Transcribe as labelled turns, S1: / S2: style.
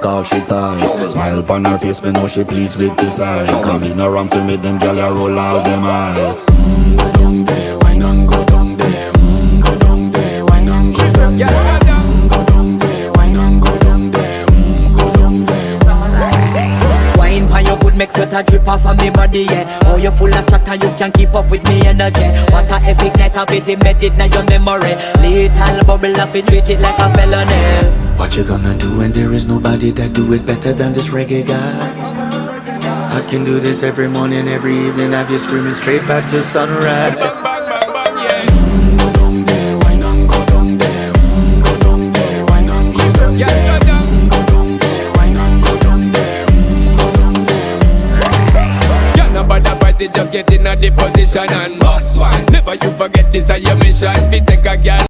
S1: talk, she ties. Smile upon her face, me know she pleased with this eyes. Come in around to make them gyal a roll out them eyes. Go down there, why not go down there? Go down there, why not go down there? Go down there, why not go down there? Go down there.
S2: Wine for your good make sweat a drip off of me body, yeah. Oh, you full of chatter, you can keep up with me energy. What a epic night of it, embedded in your memory. Little bubble up, it treat it like a felony.
S1: What you gonna do when there is nobody that do it better than this reggae guy? I can do this every morning, every evening, have you screaming straight back to sunrise. Go down there, why not go down there? Go down there, why not go down there? Go down there, why not go down there? Go down there.
S3: You're not bad about it, just get in a the position and boss one. Never you forget this is your mission. If you take a girl